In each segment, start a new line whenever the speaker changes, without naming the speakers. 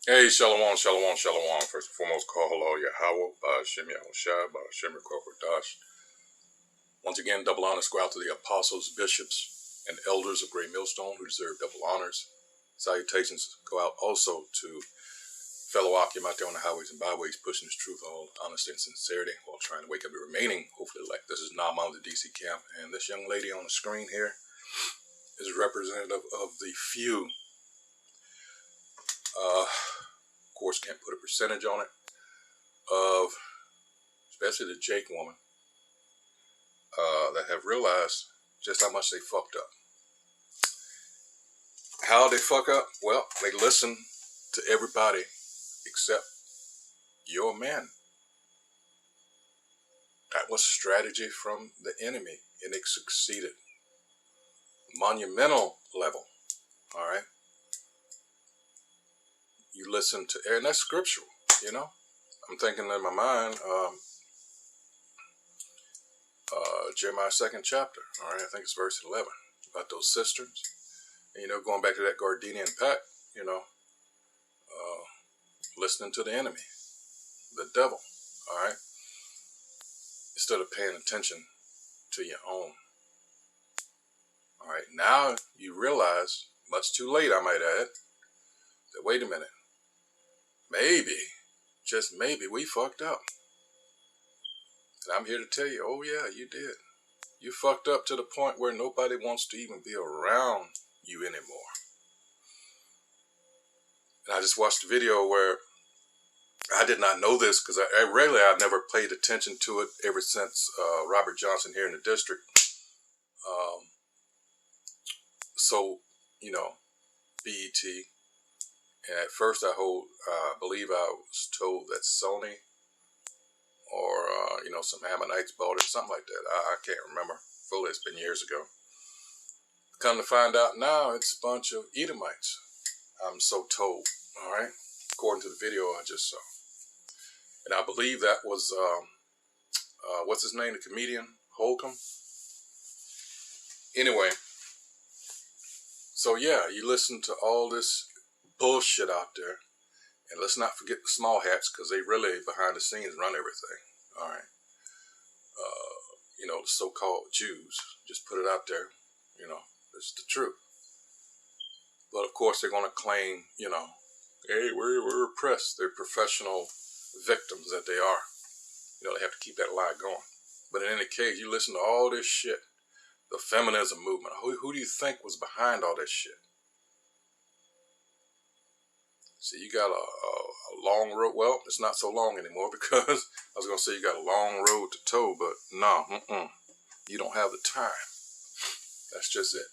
Hey, Shalom, Shalom, Shalom. First and foremost, call hello, Yahweh, Ba'ashem Yahushua, Ba'ashem Dash. Once again, double honors go out to the apostles, bishops, and elders of Great Millstone who deserve double honors. Salutations go out also to fellow Akim out there on the highways and byways, pushing this truth, all honesty and sincerity, while trying to wake up and remaining, hopefully, like this is Nama of the DC camp. And this young lady on the screen here is representative of the few. Of course, can't put a percentage on it, of especially the Jake woman, that have realized just how much they fucked up. How they fuck up? Well, they listen to everybody except your men. That was strategy from the enemy, and it succeeded. Monumental level, all right? You listen to, and that's scriptural, you know? I'm thinking in my mind, Jeremiah 2nd chapter, all right? I think it's verse 11, about those cisterns. And, going back to that Gardenian pact, listening to the enemy, the devil, all right? Instead of paying attention to your own. All right, now you realize, much too late I might add, that wait a minute, maybe, just maybe, we fucked up. And I'm here to tell you, oh yeah, you did. You fucked up to the point where nobody wants to even be around you anymore. And I just watched a video where I did not know this, because I've never paid attention to it ever since Robert Johnson here in the district. So, BET. And at first I believe I was told that Sony or, some Ammonites bought it, something like that. I can't remember fully. It's been years ago. Come to find out now, it's a bunch of Edomites. I'm so told, all right, according to the video I just saw. And I believe that was, what's his name, the comedian, Holcomb? Anyway, so yeah, you listen to all this bullshit out there. And let's not forget the small hats, because they really, behind the scenes, run everything. All right. The so-called Jews. Just put it out there. It's the truth. But of course, they're going to claim, hey, we're oppressed. They're professional victims that they are. They have to keep that lie going. But in any case, you listen to all this shit. The feminism movement. Who do you think was behind all this shit? See, you got a long road. Well, it's not so long anymore, because I was going to say you got a long road to toe, but no, you don't have the time. That's just it.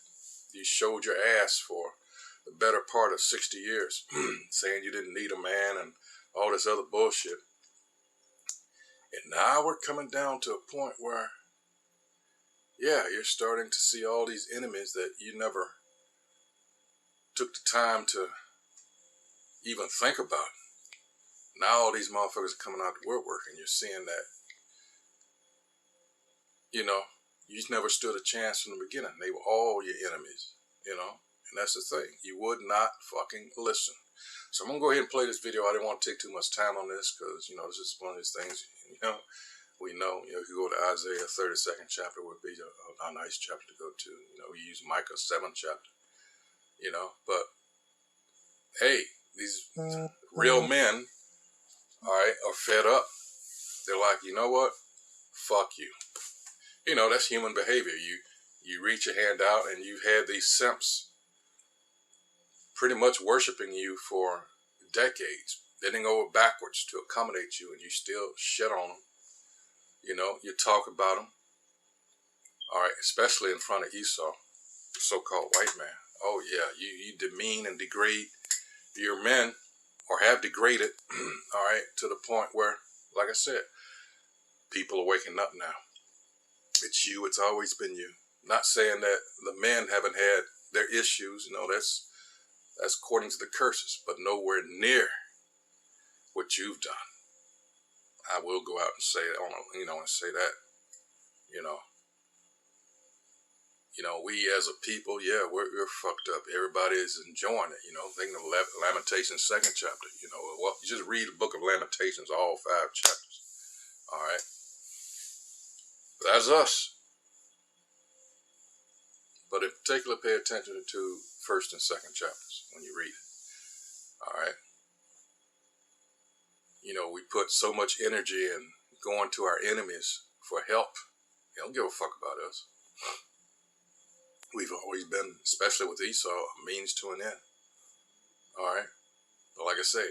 You showed your ass for the better part of 60 years, saying you didn't need a man and all this other bullshit. And now we're coming down to a point where, yeah, you're starting to see all these enemies that you never took the time to even think about. Now all these motherfuckers are coming out the woodwork, and you're seeing that, you never stood a chance from the beginning. They were all your enemies, and that's the thing. You would not fucking listen. So I'm going to go ahead and play this video. I didn't want to take too much time on this, because, this is one of these things, we know, if you go to Isaiah 32nd chapter, would be a nice chapter to go to. We use Micah 7th chapter, but hey, these real men, all right, are fed up. They're like, you know what? Fuck you. That's human behavior. You reach your hand out, and you've had these simps pretty much worshiping you for decades, bending over backwards to accommodate you, and you still shit on them. You talk about them. All right, especially in front of Esau, the so-called white man. Oh yeah, you demean and degrade your men, or have degraded, all right, to the point where, like I said, people are waking up now. It's you. It's always been you. Not saying that the men haven't had their issues. That's according to the curses, but nowhere near what you've done. I will go out and say that, and say that, You know, we as a people, yeah, we're fucked up. Everybody is enjoying it. You know, thinking of Lamentations 2nd chapter. You know, well, you just read the book of Lamentations, all 5 chapters. All right, that's us. But in particular, pay attention to 1st and 2nd chapters when you read it. All right. You know, we put so much energy in going to our enemies for help. They don't give a fuck about us. We've always been, especially with Esau, a means to an end. All right. But like I say,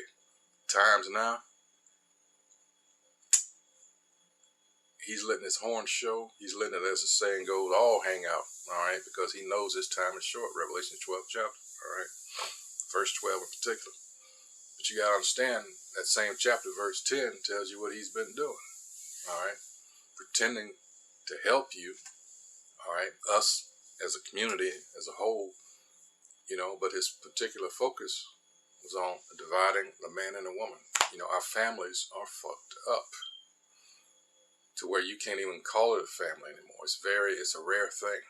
times now, he's letting his horn show. He's letting it, as the saying goes, all hang out. All right. Because he knows his time is short. Revelation 12th chapter. All right. Verse 12 in particular. But you got to understand that same chapter, verse 10, tells you what he's been doing. All right. Pretending to help you. All right. Us as a community, as a whole, you know, but his particular focus was on dividing the man and the woman. You know, our families are fucked up to where you can't even call it a family anymore. It's a rare thing.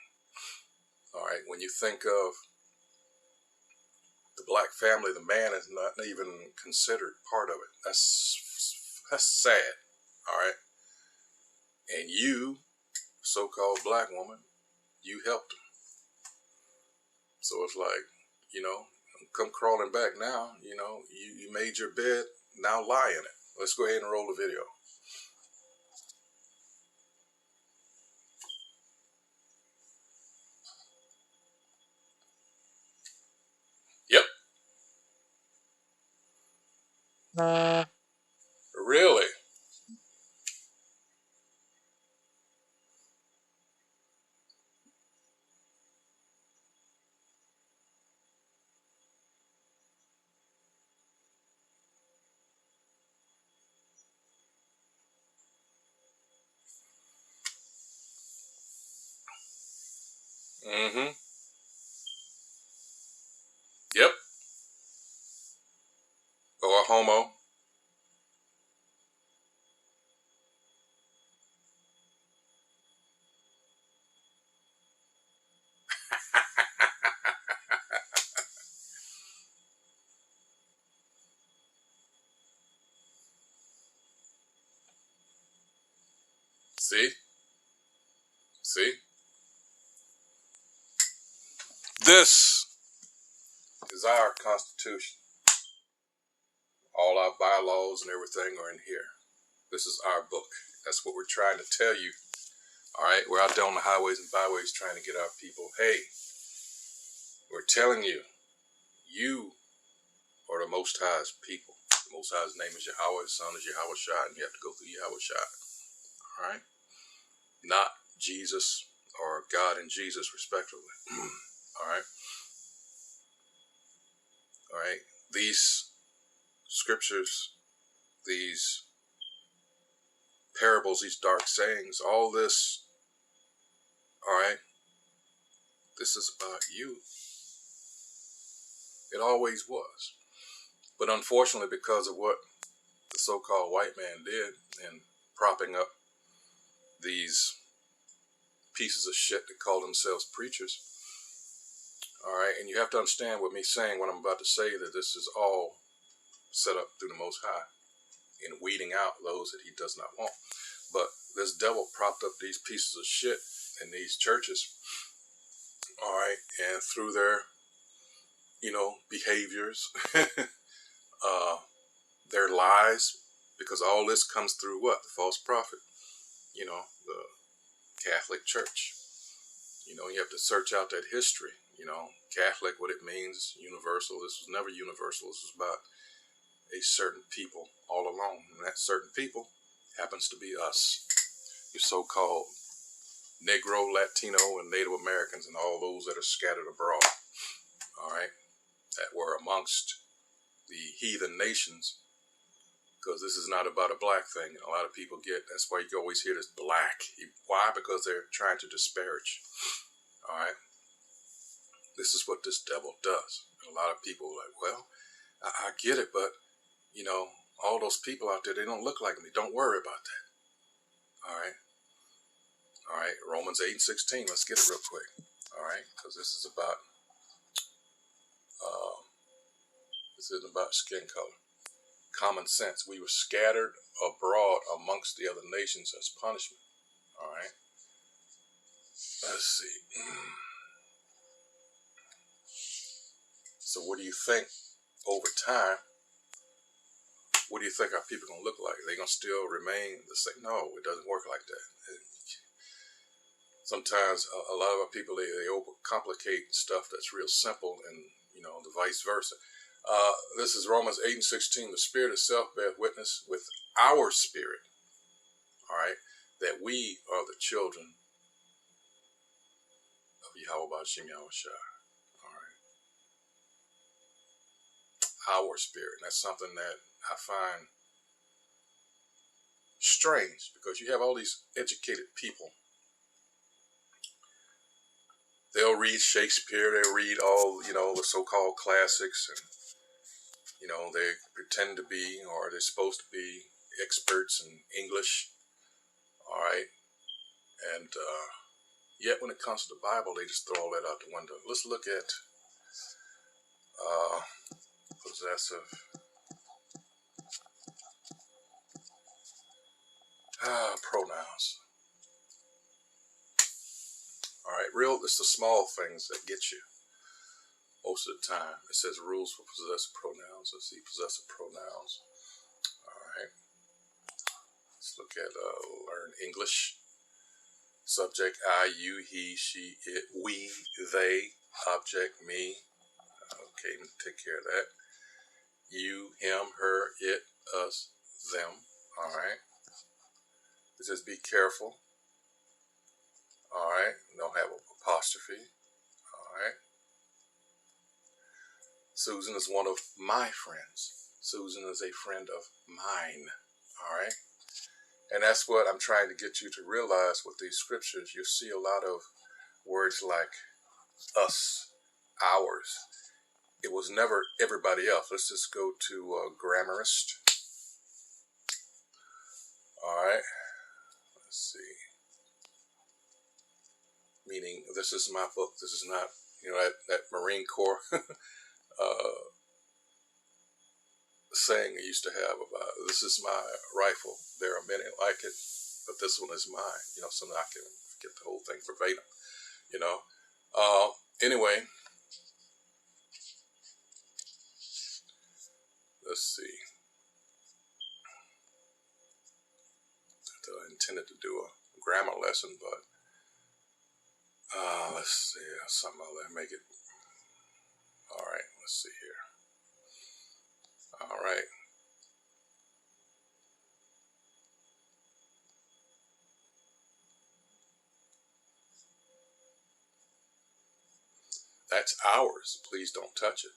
All right. When you think of the black family, the man is not even considered part of it. That's sad. All right. And you, so-called black woman, you helped him. So it's like, you know, come crawling back now. You know, you made your bed, now lie in it. Let's go ahead and roll the video. Yep. Really? Mm-hmm. Yep. Or a homo. See? See? This is our Constitution. All our bylaws and everything are in here. This is our book. That's what we're trying to tell you. All right? We're out there on the highways and byways trying to get our people. Hey, we're telling you, you are the Most High's people. The Most High's name is Yahweh. His son is Yahweh Shai, and you have to go through Yahweh Shai. All right? Not Jesus or God and Jesus, respectively. All right? All right? These scriptures, these parables, these dark sayings, all this, all right, this is about you. It always was. But unfortunately, because of what the so-called white man did in propping up these pieces of shit that call themselves preachers, all right, and you have to understand with me saying what I'm about to say, that this is all set up through the Most High in weeding out those that he does not want. But this devil propped up these pieces of shit in these churches, all right, and through their, you know, behaviors, their lies, because all this comes through what? The false prophet, you know, the Catholic Church. You know, you have to search out that history, you know, Catholic, what it means, universal. This was never universal. This was about a certain people all alone. And that certain people happens to be us, your so-called Negro, Latino, and Native Americans, and all those that are scattered abroad, all right, that were amongst the heathen nations, because this is not about a black thing. And a lot of people get, that's why you always hear this black. Why? Because they're trying to disparage, all right. This is what this devil does. And a lot of people are like, well, I get it, but, you know, all those people out there, they don't look like me. Don't worry about that. All right. All right. Romans 8:16. Let's get it real quick. All right, because this isn't about skin color. Common sense. We were scattered abroad amongst the other nations as punishment. All right. Let's see. So what do you think over time? What do you think our people going to look like? Are they going to still remain the same? No, it doesn't work like that. Sometimes a lot of our people, they overcomplicate stuff that's real simple, and the vice versa. This is Romans 8:16. The Spirit itself bears witness with our spirit, all right, that we are the children of Yahweh B'Shem Yahushua. All right, our spirit. And that's something that I find strange, because you have all these educated people. They'll read Shakespeare, they'll read all, the so-called classics, and, they pretend to be, or they're supposed to be, experts in English, all right? And yet when it comes to the Bible, they just throw all that out the window. Let's look at possessive pronouns. All right, it's the small things that get you most of the time. It says rules for possessive pronouns. Let's see, possessive pronouns. All right, let's look at learn English. Subject, I, you, he, she, it, we, they. Object, me. Okay, take care of that. You, him, her, it, us, them. All right. It says be careful. All right. Don't have an apostrophe. All right. Susan is one of my friends. Susan is a friend of mine. All right. And that's what I'm trying to get you to realize with these scriptures. You see a lot of words like us, ours. It was never everybody else. Let's just go to grammarist. All right. Let's see. Meaning, this is my book. This is not, that Marine Corps saying I used to have about, this is my rifle. There are many like it, but this one is mine. So that I can get the whole thing verbatim. Anyway, let's see. I intended to do a grammar lesson, but let's see, something other, make it. All right, let's see here. All right. That's ours. Please don't touch it.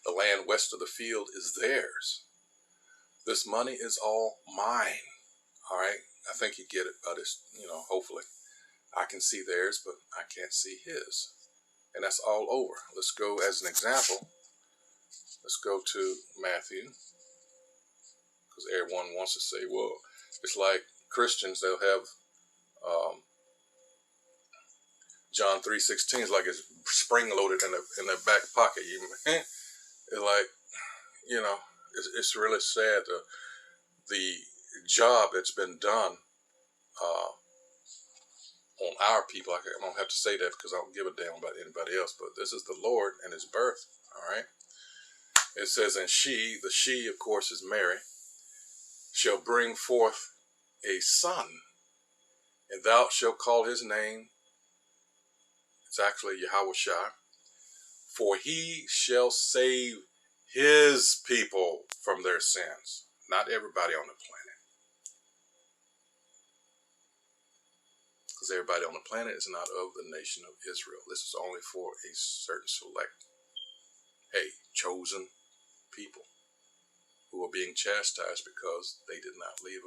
The land west of the field is theirs. This money is all mine. All right. I think you get it, but it's, hopefully I can see theirs, but I can't see his. And that's all over. Let's go as an example. Let's go to Matthew, because everyone wants to say, well, it's like Christians, they'll have John 3:16 is like it's spring loaded in their back pocket. It's like, it's really sad, the job that's been done on our people. I don't have to say that because I don't give a damn about anybody else, but this is the Lord and his birth. All right. It says, and the she, of course, is Mary, shall bring forth a son, and thou shalt call his name, it's actually Yahushua, for he shall save his people from their sins. Not everybody on the planet. Because everybody on the planet is not of the nation of Israel. This is only for a certain select, chosen people who are being chastised because they did not live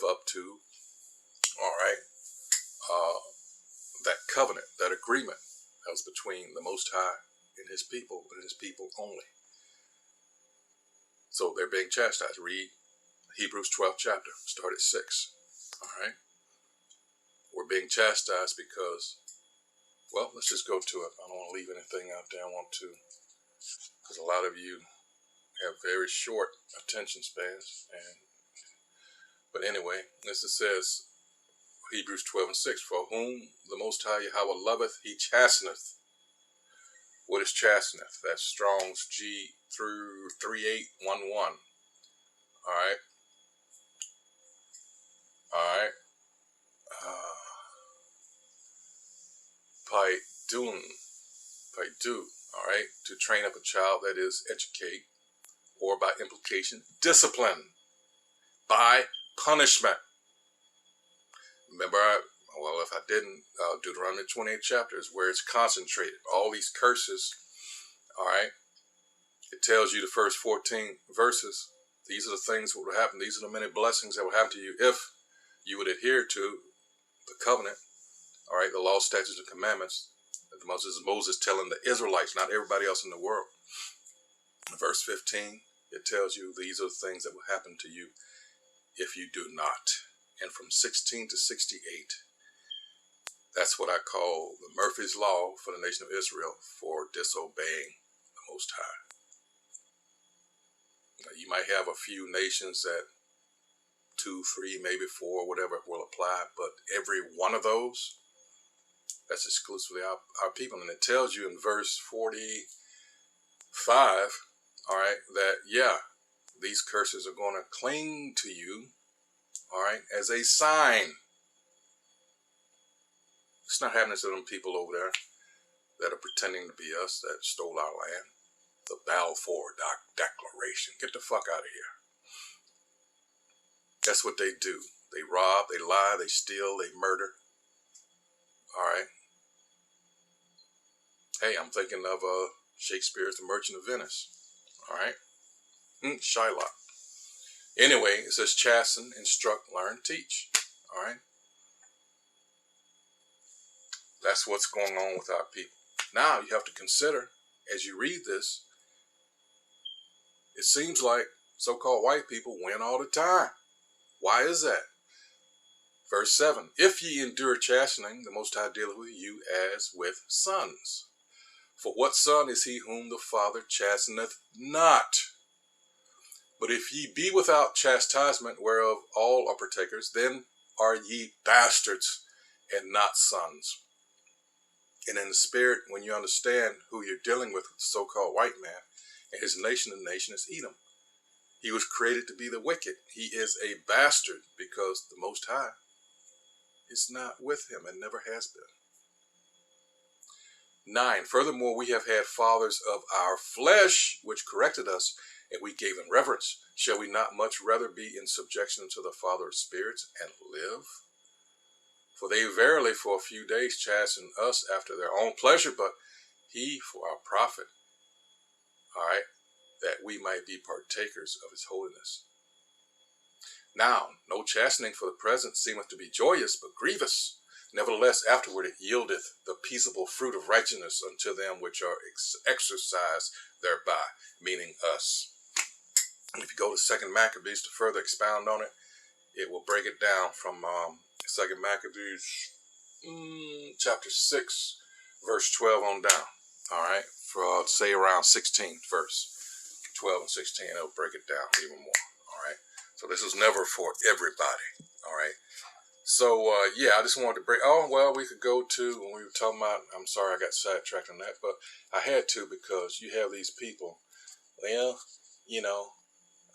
up to, all right, that covenant, that agreement that was between the Most High and his people only. So they're being chastised. Read Hebrews 12th chapter, start at 6. All right. we're being chastised because, well, let's just go to it. I don't want to leave anything out there. I want to, because a lot of you have very short attention spans. But anyway, this it says, Hebrews 12:6, for whom the Most High Yahweh loveth, he chasteneth. What is chasteneth? That's Strong's G through 3811. All right. Paidu, all right, to train up a child, that is, educate, or by implication, discipline, by punishment. Remember, if I didn't, Deuteronomy 28 chapter is where it's concentrated. All these curses, all right, it tells you the first 14 verses, these are the things that would happen. These are the many blessings that would happen to you if you would adhere to the covenant, all right, the law, statutes, and commandments. Moses telling the Israelites, not everybody else in the world. Verse 15, it tells you these are the things that will happen to you if you do not. And from 16 to 68, that's what I call the Murphy's Law for the nation of Israel for disobeying the Most High. Now, you might have a few nations that 2, 3, maybe 4, whatever will apply, but every one of those, that's exclusively our people. And it tells you in verse 45, all right, that, yeah, these curses are going to cling to you, all right, as a sign. It's not happening to them people over there that are pretending to be us, that stole our land. The Balfour Declaration. Get the fuck out of here. That's what they do. They rob, they lie, they steal, they murder. All right. Hey, I'm thinking of Shakespeare's The Merchant of Venice. All right. Shylock. Anyway, it says chasten, instruct, learn, teach. All right. That's what's going on with our people. Now you have to consider, as you read this, it seems like so-called white people win all the time. Why is that? Verse 7, if ye endure chastening, the Most High dealeth with you as with sons. For what son is he whom the Father chasteneth not? But if ye be without chastisement, whereof all are partakers, then are ye bastards and not sons. And in the spirit, when you understand who you're dealing with the so-called white man, and his nation, the nation is Edom. He was created to be the wicked. He is a bastard because the Most High is not with him and never has been. 9, furthermore, we have had fathers of our flesh, which corrected us, and we gave them reverence. Shall we not much rather be in subjection to the Father of spirits and live? For they verily for a few days chasten us after their own pleasure, but he for our profit, all right, that we might be partakers of his holiness. Now, no chastening for the present seemeth to be joyous, but grievous. Nevertheless, afterward it yieldeth the peaceable fruit of righteousness unto them which are exercised thereby, meaning us. And if you go to 2 Maccabees to further expound on it, it will break it down from 2 Maccabees chapter 6, verse 12 on down. All right, for say around 16 verse 12 and 16, it'll break it down even more. All right, so this is never for everybody. All right. So, yeah, I just wanted to break. Oh, well, we could go to, when we were talking about, I'm sorry I got sidetracked on that, but I had to because you have these people, well, you know,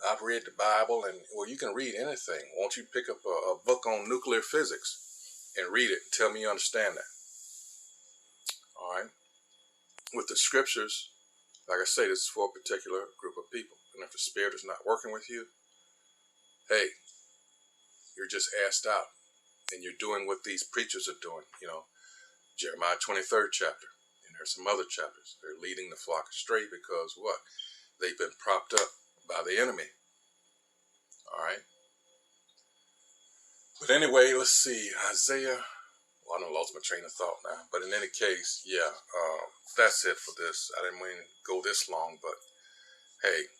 I've read the Bible, and, well, you can read anything. Won't you pick up a book on nuclear physics and read it and tell me you understand that? All right. With the scriptures, like I say, this is for a particular group of people. And if the spirit is not working with you, hey, you're just asked out. And you're doing what these preachers are doing, you know, Jeremiah 23rd chapter. And there's some other chapters. They're leading the flock astray because what? They've been propped up by the enemy. All right. But anyway, let's see. Isaiah. Well, I done lost my train of thought now. But in any case, yeah, that's it for this. I didn't mean to go this long, but hey,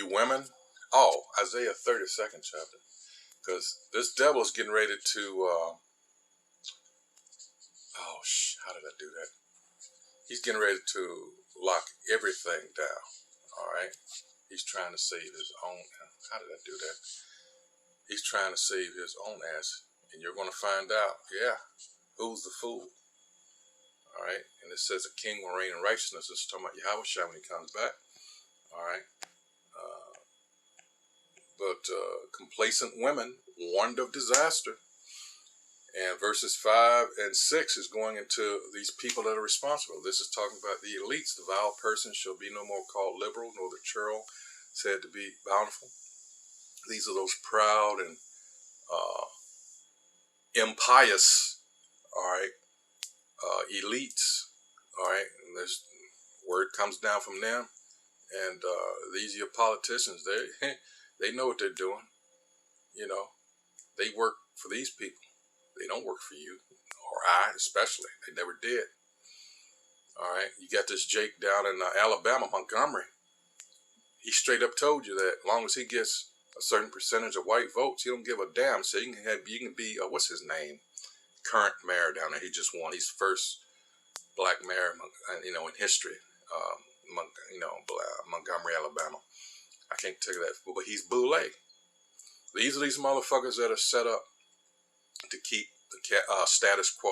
you women. Oh, Isaiah 32nd chapter. Because this devil is getting ready to, how did I do that? He's getting ready to lock everything down, all right? He's trying to save his own, how did I do that? He's trying to save his own ass, and you're going to find out, yeah, who's the fool, all right? And it says a king will reign in righteousness. It's talking about Yahweh when he comes back, all right? But complacent women warned of disaster. And verses 5 and 6 is going into these people that are responsible. This is talking about the elites. The vile person shall be no more called liberal, nor the churl said to be bountiful. These are those proud and impious, all right, elites, all right. And this word comes down from them. And these are your politicians. They know what they're doing. You know, they work for these people. They don't work for you, or I especially. They never did. All right, you got this Jake down in Alabama, Montgomery. He straight up told you that as long as he gets a certain percentage of white votes, he don't give a damn. So you can be what's his name, current mayor down there. He just won. He's first black mayor, you know, in history. Montgomery, Alabama. I can't tell you that, but he's boule. These are these motherfuckers that are set up to keep the status quo.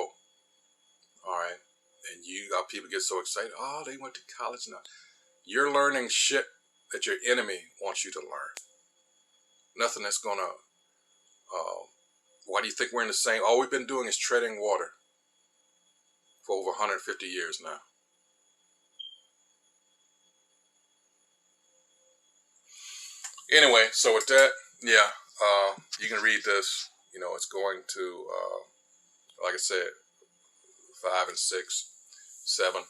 All right, and people get so excited. Oh, they went to college now. You're learning shit that your enemy wants you to learn. Nothing that's gonna. Why do you think we're in the same? All we've been doing is treading water for over 150 years now. Anyway, so with that, yeah, you can read this. You know, it's going to, like I said, 5 and 6, 7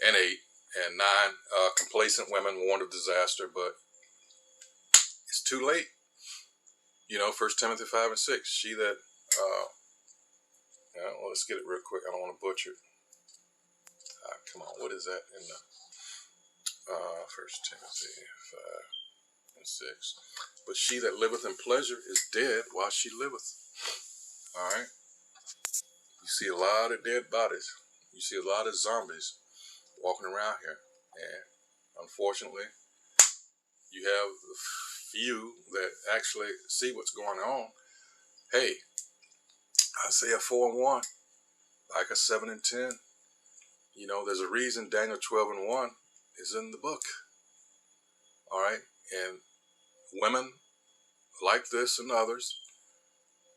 and 8 and 9. Complacent women warned of disaster, but it's too late. You know, 1 Timothy 5 and 6. She that, well, let's get it real quick. I don't want to butcher it. Come on, what is that in the 1 Timothy 5 and 6? But she that liveth in pleasure is dead while she liveth. All right. You see a lot of dead bodies. You see a lot of zombies walking around here. And unfortunately, you have the few that actually see what's going on. Hey, Isaiah 4 and 1, Micah 7 and 10. You know, there's a reason Daniel 12 and 1 is in the book. All right. And women like this and others,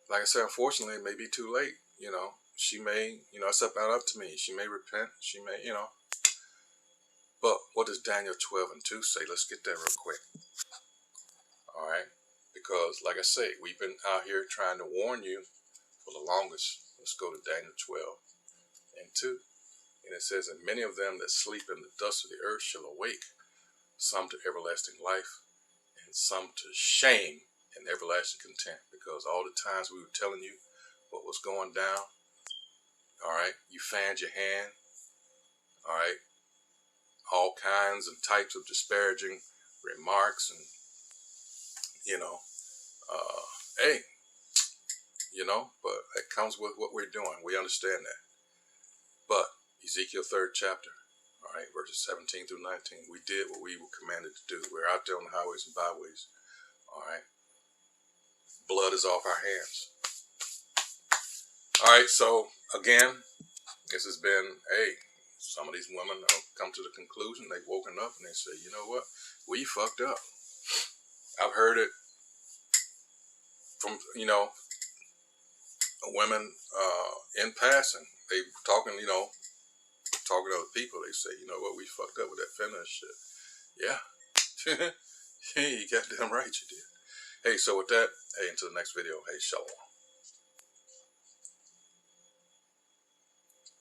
like I said, unfortunately, it may be too late. You know, she may, you know, it's not up to me. She may repent. She may, you know. But what does Daniel 12 and 2 say? Let's get that real quick. All right. Because, like I say, we've been out here trying to warn you for the longest. Let's go to Daniel 12 and 2. And it says, and many of them that sleep in the dust of the earth shall awake, some to everlasting life, and some to shame and everlasting contempt. Because all the times we were telling you what was going down, all right, you fanned your hand, all right, all kinds and types of disparaging remarks, and, you know, hey, you know, but it comes with what we're doing. We understand that. But Ezekiel 3rd chapter, all right, verses 17 through 19, we did what we were commanded to do. We're out there on the highways and byways, all right. Blood is off our hands. All right, so again, this has been, hey, some of these women have come to the conclusion, they've woken up and they say, you know what, we fucked up. I've heard it from, you know, women in passing. They talking, you know, talking to other people. They say, you know what, we fucked up with that feminist shit. Yeah. You goddamn right you did. Hey, so with that, hey, until the next video, hey, shalom.